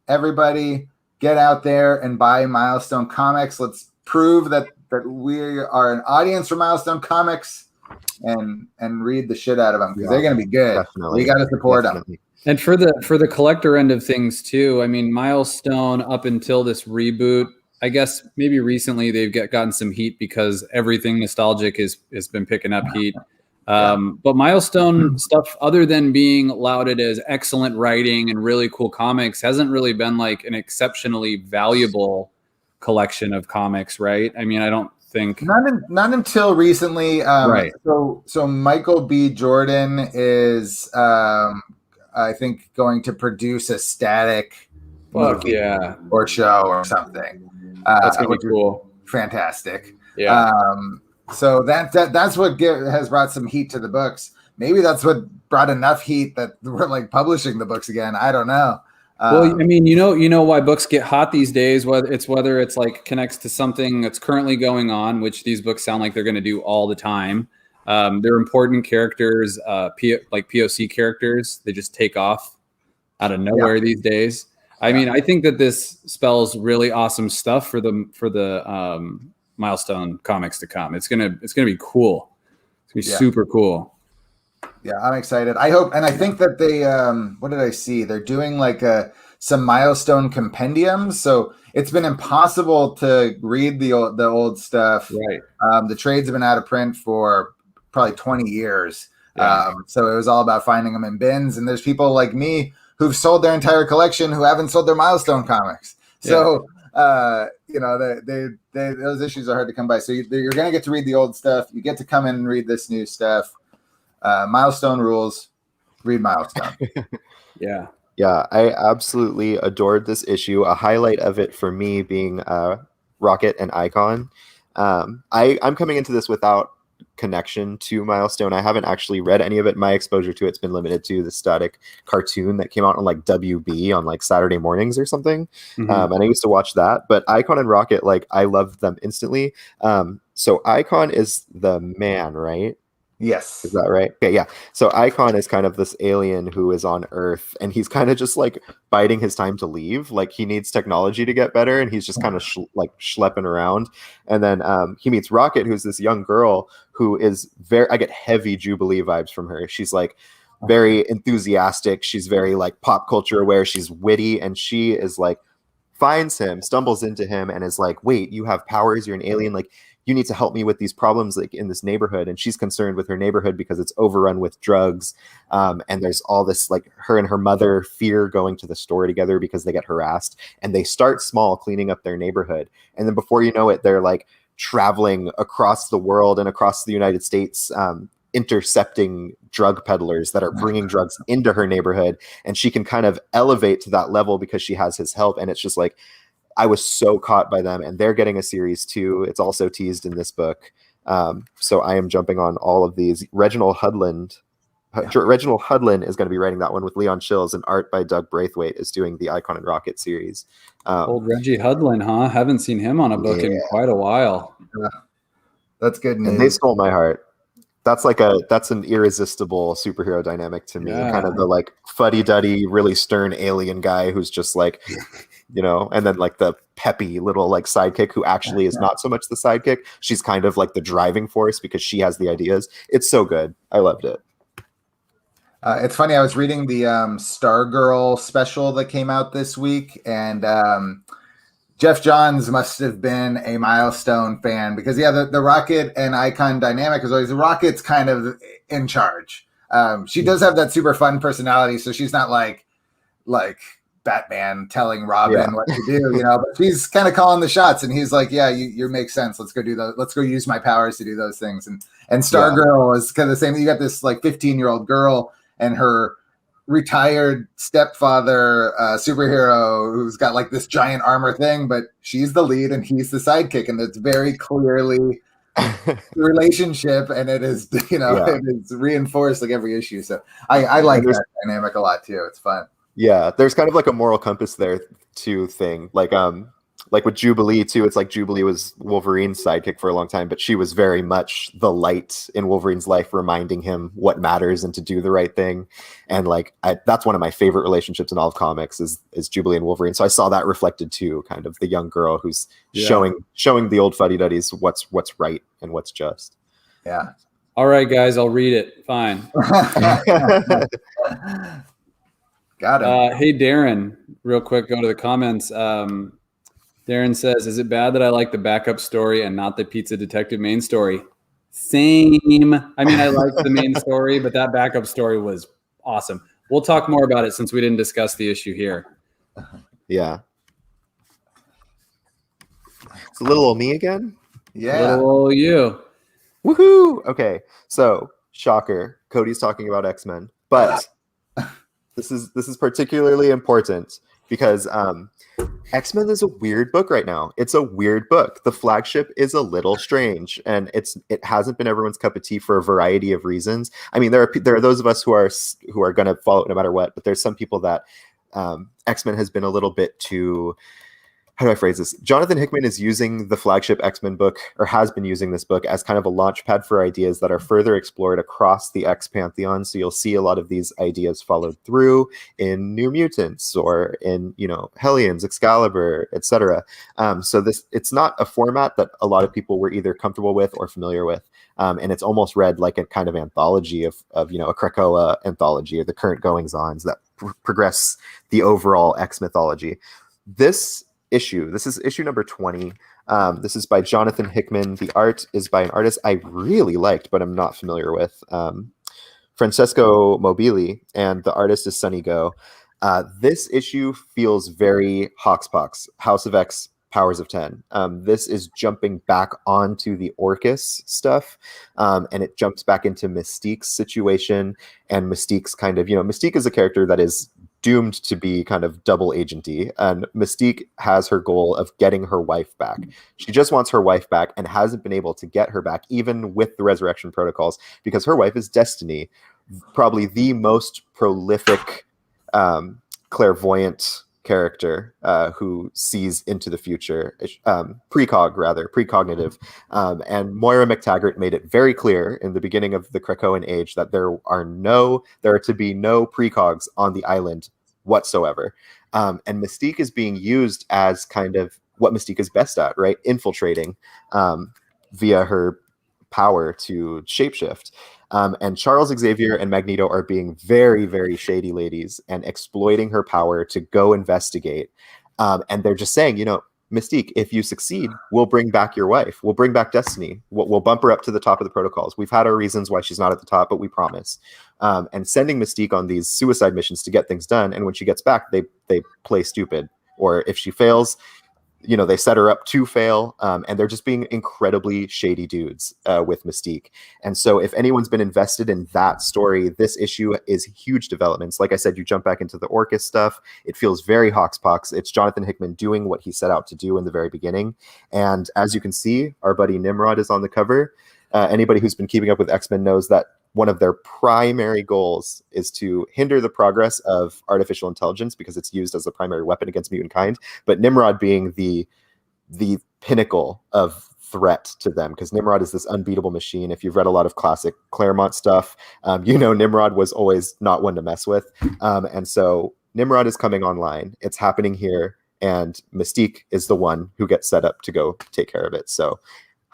Everybody get out there and buy Milestone comics. Let's prove that we are an audience for Milestone comics and read the shit out of them, because they're going to be good. Definitely. We got to support them. And for the collector end of things too, I mean, Milestone up until this reboot, I guess maybe recently they've gotten some heat because everything nostalgic has been picking up heat. But Milestone stuff, other than being lauded as excellent writing and really cool comics, hasn't really been like an exceptionally valuable collection of comics, right? I mean, I don't think not until recently. Right. So Michael B. Jordan is, I think, going to produce a Static movie or show or something. That's gonna be cool. Fantastic. Yeah. So that's what has brought some heat to the books. Maybe that's what brought enough heat that we're like publishing the books again. I don't know. Well, I mean, you know why books get hot these days, whether it's like connects to something that's currently going on, which these books sound like they're going to do all the time. They're important characters, like POC characters. They just take off out of nowhere these days. I mean, I think that this spells really awesome stuff for the Milestone comics to come. It's gonna be cool. It's gonna be super cool. Yeah, I'm excited. I hope, and I think that they, what did I see? They're doing like some Milestone compendiums. So it's been impossible to read the old stuff. Right. The trades have been out of print for probably 20 years. Yeah. So it was all about finding them in bins. And there's people like me who've sold their entire collection who haven't sold their Milestone comics. So, you know, those issues are hard to come by. So you're going to get to read the old stuff. You get to come in and read this new stuff. Milestone rules. Read Milestone. Yeah, I absolutely adored this issue. A highlight of it for me being Rocket and Icon. I'm coming into this without connection to Milestone. I haven't actually read any of it. My exposure to it's been limited to the static cartoon that came out on like WB on like Saturday mornings or something. And I used to watch that. But Icon and Rocket, like I loved them instantly. So Icon is the man, right? Yes. Is that right? Okay, yeah. So Icon is kind of this alien who is on Earth, and he's kind of just like biding his time to leave. Like he needs technology to get better, and he's just kind of schlepping around. And then he meets Rocket, who's this young girl who is I get heavy Jubilee vibes from her. She's like very enthusiastic. She's very like pop culture aware. She's witty, and she is like finds him, stumbles into him, and is like, "Wait, you have powers? You're an alien? Like, you need to help me with these problems like in this neighborhood." And she's concerned with her neighborhood because it's overrun with drugs. And there's all this like her and her mother fear going to the store together because they get harassed, and they start small cleaning up their neighborhood. And then before you know it, they're like traveling across the world and across the United States, intercepting drug peddlers that are bringing drugs into her neighborhood. And she can kind of elevate to that level because she has his help. And it's just like, I was so caught by them, and they're getting a series too. It's also teased in this book. So I am jumping on all of these. Reginald Hudlin is going to be writing that one with Leon Chills, and art by Doug Braithwaite is doing the Icon and Rocket series. Old Reggie Hudlin, huh? Haven't seen him on a book in quite a while. That's good news. And they stole my heart. That's an irresistible superhero dynamic to me. Kind of the like fuddy-duddy, really stern alien guy who's just like, you know, and then like the peppy little like sidekick who actually is not so much the sidekick. She's kind of like the driving force because she has the ideas. It's so good. I loved it. It's funny. I was reading the Stargirl special that came out this week, and Jeff Johns must have been a Milestone fan because the Rocket and Icon dynamic is always the Rocket's kind of in charge. She does have that super fun personality, so she's not like Batman telling Robin what to do, you know, but she's kind of calling the shots, and he's like, "Yeah, you make sense. Let's go do those. Let's go use my powers to do those things." And Stargirl is kind of the same. You got this like 15-year-old girl and her retired stepfather superhero who's got like this giant armor thing, but she's the lead and he's the sidekick, and it's very clearly the relationship, and it is, you know, it is reinforced like every issue. So I like that dynamic a lot too. It's fun. Yeah, there's kind of like a moral compass there too thing. Like with Jubilee too, it's like Jubilee was Wolverine's sidekick for a long time, but she was very much the light in Wolverine's life, reminding him what matters and to do the right thing. And like that's one of my favorite relationships in all of comics is Jubilee and Wolverine. So I saw that reflected too, kind of the young girl who's showing the old fuddy-duddies what's right and what's just. Yeah. All right, guys, I'll read it. Fine. Got it. Hey, Darren, real quick, go to the comments. Darren says, "Is it bad that I like the backup story and not the Pizza Detective main story?" Same. I mean, I liked the main story, but that backup story was awesome. We'll talk more about it since we didn't discuss the issue here. Yeah. It's a little old me again. Yeah. Little old you. Woohoo! Okay, so shocker. Cody's talking about X-Men, but this is particularly important because X-Men is a weird book right now. It's a weird book. The flagship is a little strange, and it hasn't been everyone's cup of tea for a variety of reasons. I mean, there are those of us who are going to follow it no matter what, but there's some people that X-Men has been a little bit too, how do I phrase this? Jonathan Hickman is using the flagship X-Men book, or has been using this book as kind of a launch pad for ideas that are further explored across the X Pantheon. So you'll see a lot of these ideas followed through in New Mutants or in, Hellions, Excalibur, etc. So it's not a format that a lot of people were either comfortable with or familiar with. And it's almost read like a kind of anthology of a Krakoa anthology, or the current goings-ons that progress the overall X mythology. This is issue number 20. This is by Jonathan Hickman. The art is by an artist I really liked, but I'm not familiar with, Francesco Mobili, and the artist is Sunny Go. This issue feels very Hoxpox, House of X, Powers of 10. This is jumping back onto the Orcus stuff, and it jumps back into Mystique's situation, and Mystique's kind of, Mystique is a character that is doomed to be kind of double agenty, and Mystique has her goal of getting her wife back. She just wants her wife back and hasn't been able to get her back, even with the resurrection protocols, because her wife is Destiny, probably the most prolific clairvoyant character who sees into the future, precognitive. And Moira McTaggart made it very clear in the beginning of the Krakoan age that there are to be no precogs on the island whatsoever. And Mystique is being used as kind of what Mystique is best at, right? Infiltrating via her power to shapeshift. And Charles Xavier and Magneto are being very, very shady ladies and exploiting her power to go investigate. And they're just saying, Mystique, if you succeed, we'll bring back your wife. We'll bring back Destiny. We'll bump her up to the top of the protocols. We've had our reasons why she's not at the top, but we promise. And sending Mystique on these suicide missions to get things done. And when she gets back, they play stupid. Or if she fails, they set her up to fail, and they're just being incredibly shady dudes with Mystique. And so if anyone's been invested in that story, this issue is huge developments. Like I said, you jump back into the Orcus stuff. It feels very Hoxpox. It's Jonathan Hickman doing what he set out to do in the very beginning. And as you can see, our buddy Nimrod is on the cover. Anybody who's been keeping up with X-Men knows that one of their primary goals is to hinder the progress of artificial intelligence because it's used as a primary weapon against mutant kind. But Nimrod being the pinnacle of threat to them, because Nimrod is this unbeatable machine. If you've read a lot of classic Claremont stuff, Nimrod was always not one to mess with. And so Nimrod is coming online. It's happening here. And Mystique is the one who gets set up to go take care of it. So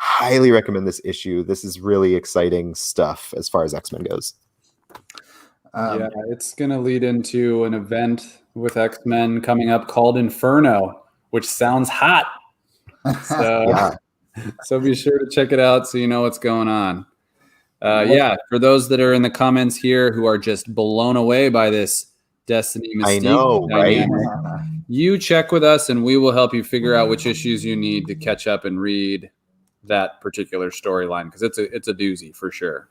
highly recommend this issue. This is really exciting stuff as far as X-Men goes. It's going to lead into an event with X-Men coming up called Inferno, which sounds hot. So, so be sure to check it out so you know what's going on. For those that are in the comments here who are just blown away by this Destiny Mystique, I know, right? You check with us and we will help you figure out which issues you need to catch up and read that particular storyline, because it's a doozy for sure.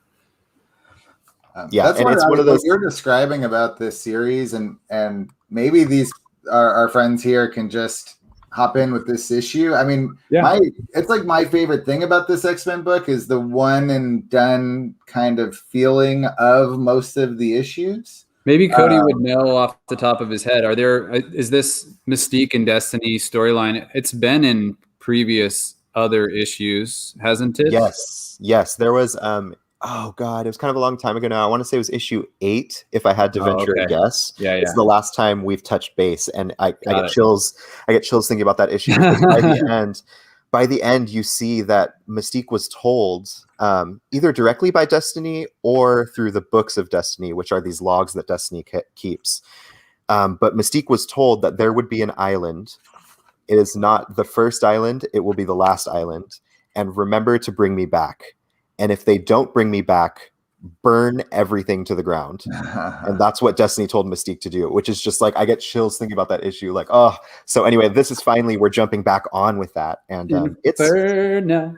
That's what one of those you're describing about this series, and maybe these our friends here can just hop in with this issue. I mean, it's like my favorite thing about this X-Men book is the one and done kind of feeling of most of the issues. Maybe Cody would know off the top of his head. Is this Mystique and Destiny storyline? It's been in previous other issues, hasn't it? Yes. There was oh god, it was kind of a long time ago now. I want to say it was issue 8, if I had to venture a guess. It's the last time we've touched base, and I get chills thinking about that issue. By the end, you see that Mystique was told either directly by Destiny or through the books of Destiny, which are these logs that Destiny keeps. But Mystique was told that there would be an island. It is not the first island. It will be the last island. And remember to bring me back. And if they don't bring me back, burn everything to the ground. And that's what Destiny told Mystique to do, which is just like, I get chills thinking about that issue. Like, so anyway, this is finally, we're jumping back on with that. And it's Inferno.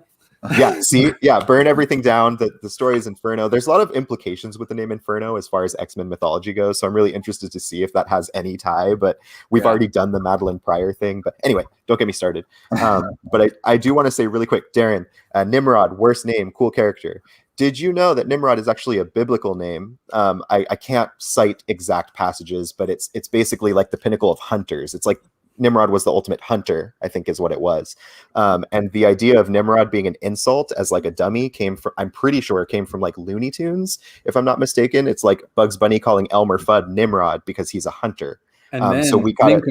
Burn everything down. The story is Inferno. There's a lot of implications with the name Inferno as far as X-Men mythology goes. So I'm really interested to see if that has any tie, but we've already done the Madeline Pryor thing. But anyway, don't get me started. But I do want to say really quick, Darren, Nimrod, worst name, cool character. Did you know that Nimrod is actually a biblical name? I can't cite exact passages, but it's basically like the pinnacle of hunters. It's like Nimrod was the ultimate hunter, I think is what it was. And the idea of Nimrod being an insult as like a dummy I'm pretty sure it came from like Looney Tunes, if I'm not mistaken. It's like Bugs Bunny calling Elmer Fudd Nimrod because he's a hunter. And then so we got it.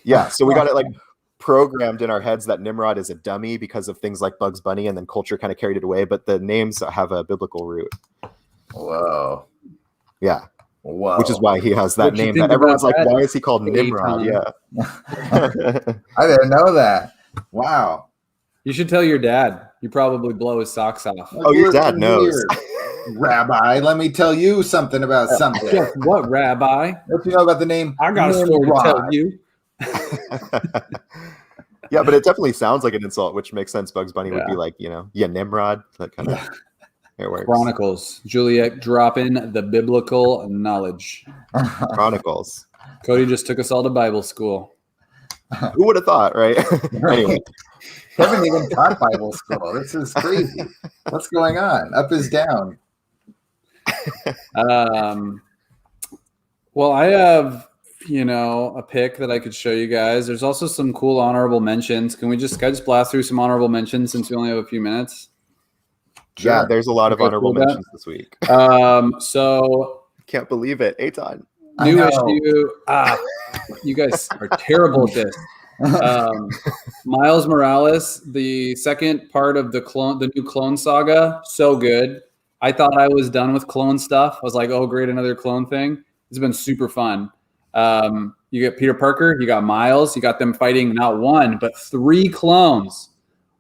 Yeah, so we got it like programmed in our heads that Nimrod is a dummy because of things like Bugs Bunny, and then culture kind of carried it away. But the names have a biblical root. Whoa. Yeah. Whoa. Which is why he has that name. That everyone's like, why is he called Nimrod? Yeah. I didn't know that. Wow. You should tell your dad. You probably blow his socks off. Oh, your dad knows. Rabbi, let me tell you something about something. Guess what, Rabbi? What do you know about the name? I got a story to tell you. Yeah, but it definitely sounds like an insult, which makes sense. Bugs Bunny would be like, Nimrod. That kind of it works. Chronicles. Juliet dropping the biblical knowledge. Chronicles. Cody just took us all to Bible school. Who would have thought, right? Anyway. Haven't even taught Bible school. This is crazy. What's going on? Up is down. Well, I have, a pick that I could show you guys. There's also some cool honorable mentions. Can I just blast through some honorable mentions since we only have a few minutes? Sure. Yeah, there's a lot of honorable mentions this week. So can't believe it. Eitan. New issue. You guys are terrible at this. Miles Morales, the second part of the new Clone Saga, so good. I thought I was done with clone stuff. I was like, oh, great, another clone thing. It's been super fun. You get Peter Parker, you got Miles, you got them fighting not one, but 3 clones.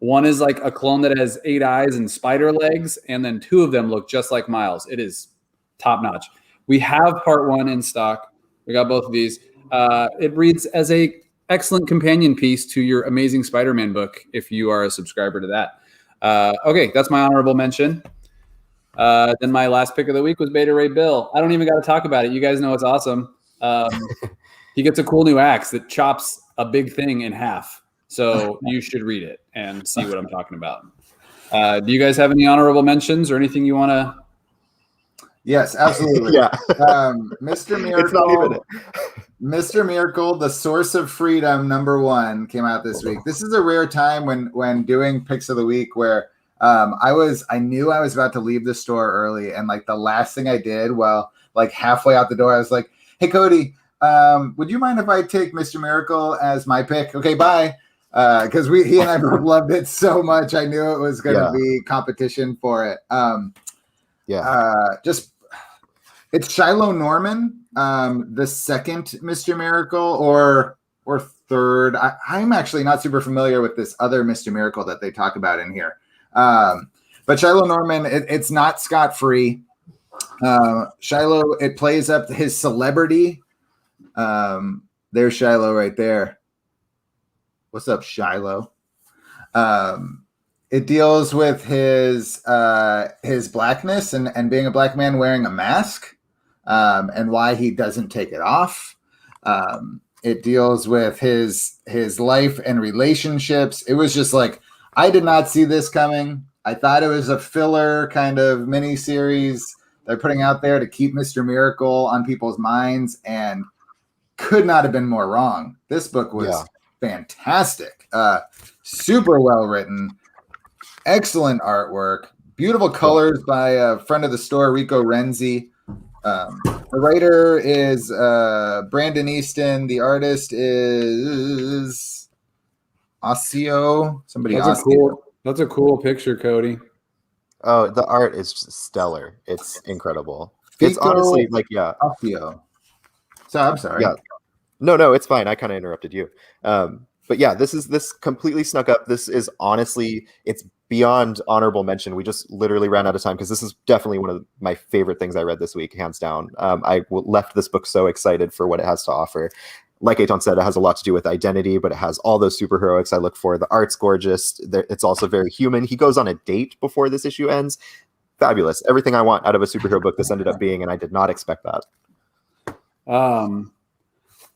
One is like a clone that has 8 eyes and spider legs, and then 2 of them look just like Miles. It is top notch. We have part 1 in stock. We got both of these. It reads as a excellent companion piece to your Amazing Spider-Man book if you are a subscriber to that. Okay, that's my honorable mention. Then my last pick of the week was Beta Ray Bill. I don't even got to talk about it. You guys know it's awesome. He gets a cool new axe that chops a big thing in half. So you should read it and see what I'm talking about. Do you guys have any honorable mentions or anything you want to? Yes, absolutely. Yeah. Mr. Miracle. It's not even it. Mr. Miracle, The Source of Freedom, #1 came out this week. This is a rare time when doing picks of the week where I knew I was about to leave the store early, and like the last thing I did, like halfway out the door, I was like, "Hey Cody, would you mind if I take Mr. Miracle as my pick?" Okay, bye. Because he and I both loved it so much, I knew it was going to be competition for it. It's Shiloh Norman, the second Mr. Miracle, or third. I'm actually not super familiar with this other Mr. Miracle that they talk about in here. But Shiloh Norman, it's not scot-free. Shiloh, it plays up his celebrity. There's Shiloh right there. What's up, Shiloh? It deals with his blackness and being a black man wearing a mask, and why he doesn't take it off. It deals with his life and relationships. It was just like, I did not see this coming. I thought it was a filler kind of mini series they're putting out there to keep Mr. Miracle on people's minds, and could not have been more wrong. This book was fantastic. Super well written. Excellent artwork. Beautiful colors by a friend of the store, Rico Renzi. The writer is Brandon Easton. The artist is Osseo. That's a cool picture, Cody. Oh, the art is stellar. It's incredible. It's honestly Osseo. So I'm sorry. Yeah. No, it's fine. I kind of interrupted you. But yeah, this completely snuck up. This is honestly, it's beyond honorable mention. We just literally ran out of time because this is definitely one of my favorite things I read this week, hands down. I left this book so excited for what it has to offer. Like Eitan said, it has a lot to do with identity, but it has all those superheroics I look for. The art's gorgeous. It's also very human. He goes on a date before this issue ends. Fabulous. Everything I want out of a superhero book this ended up being, and I did not expect that.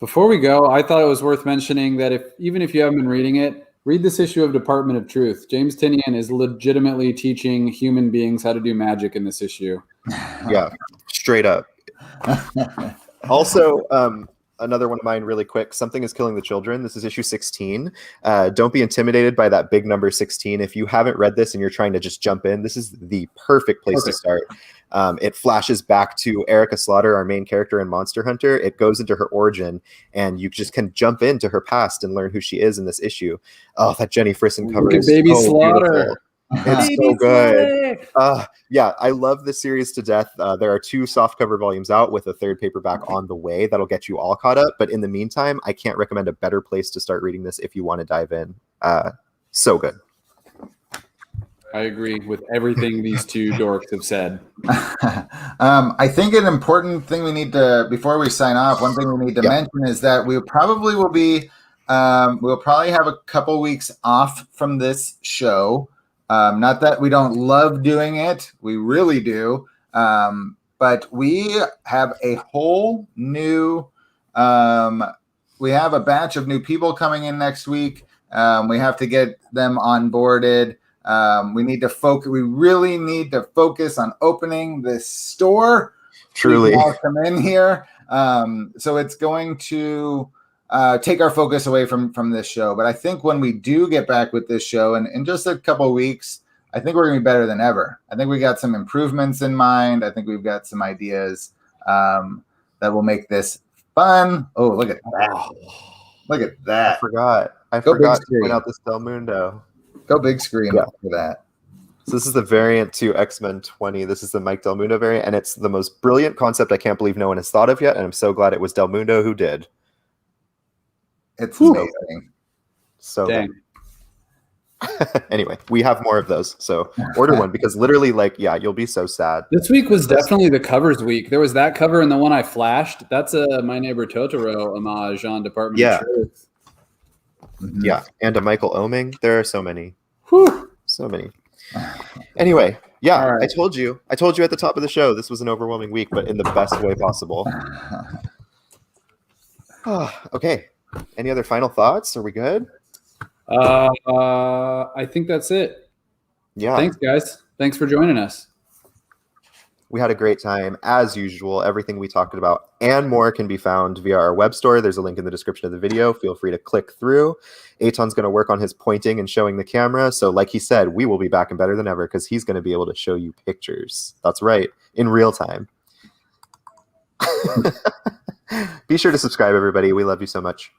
Before we go, I thought it was worth mentioning that even if you haven't been reading it, Read this issue of Department of Truth. James Tinian is legitimately teaching human beings how to do magic in this issue. Yeah, straight up. Also, another one of mine really quick. Something is Killing the Children. This is issue 16. Don't be intimidated by that big number 16. If you haven't read this and you're trying to just jump in, this is the perfect place to start. It flashes back to Erica Slaughter, our main character in Monster Hunter. It goes into her origin, and you just can jump into her past and learn who she is in this issue. Oh, that Jenny Frison cover Look at is Baby so Slaughter. beautiful. It's Baby so good. Slaughter. Yeah, I love this series to death. There are 2 softcover volumes out with a 3rd paperback on the way that'll get you all caught up. But in the meantime, I can't recommend a better place to start reading this if you want to dive in. So good. I agree with everything these 2 dorks have said. I think an important thing we need to, before we sign off, one thing we need to mention is that we probably will be, we'll probably have a couple weeks off from this show. Not that we don't love doing it, we really do. But we have a whole new, we have a batch of new people coming in next week. We have to get them onboarded. We need to focus. We really need to focus on opening this store. Truly, we can all come in here. So it's going to take our focus away from this show. But I think when we do get back with this show, and in just a couple of weeks, I think we're going to be better than ever. I think we got some improvements in mind. I think we've got some ideas that will make this fun. Oh, look at that! Look at that! I forgot to point out this Del Mundo. Go big screen for that. So this is the variant to X-Men 20. This is the Mike Del Mundo variant, and it's the most brilliant concept I can't believe no one has thought of yet, and I'm so glad it was Del Mundo who did. It's amazing. So anyway, we have more of those, so order one, because literally, you'll be so sad. This week was definitely the covers week. There was that cover and the one I flashed. That's a My Neighbor Totoro homage on Department of Truth. Mm-hmm. Yeah, and a Michael Oeming. There are so many. Whew. So many. Anyway, yeah, right. I told you at the top of the show, this was an overwhelming week, but in the best way possible. Okay. Any other final thoughts? Are we good? I think that's it. Yeah. Thanks, guys. Thanks for joining us. We had a great time. As usual, everything we talked about and more can be found via our web store. There's a link in the description of the video. Feel free to click through. Eitan's going to work on his pointing and showing the camera. So like he said, we will be back and better than ever because he's going to be able to show you pictures. That's right. In real time. Be sure to subscribe, everybody. We love you so much.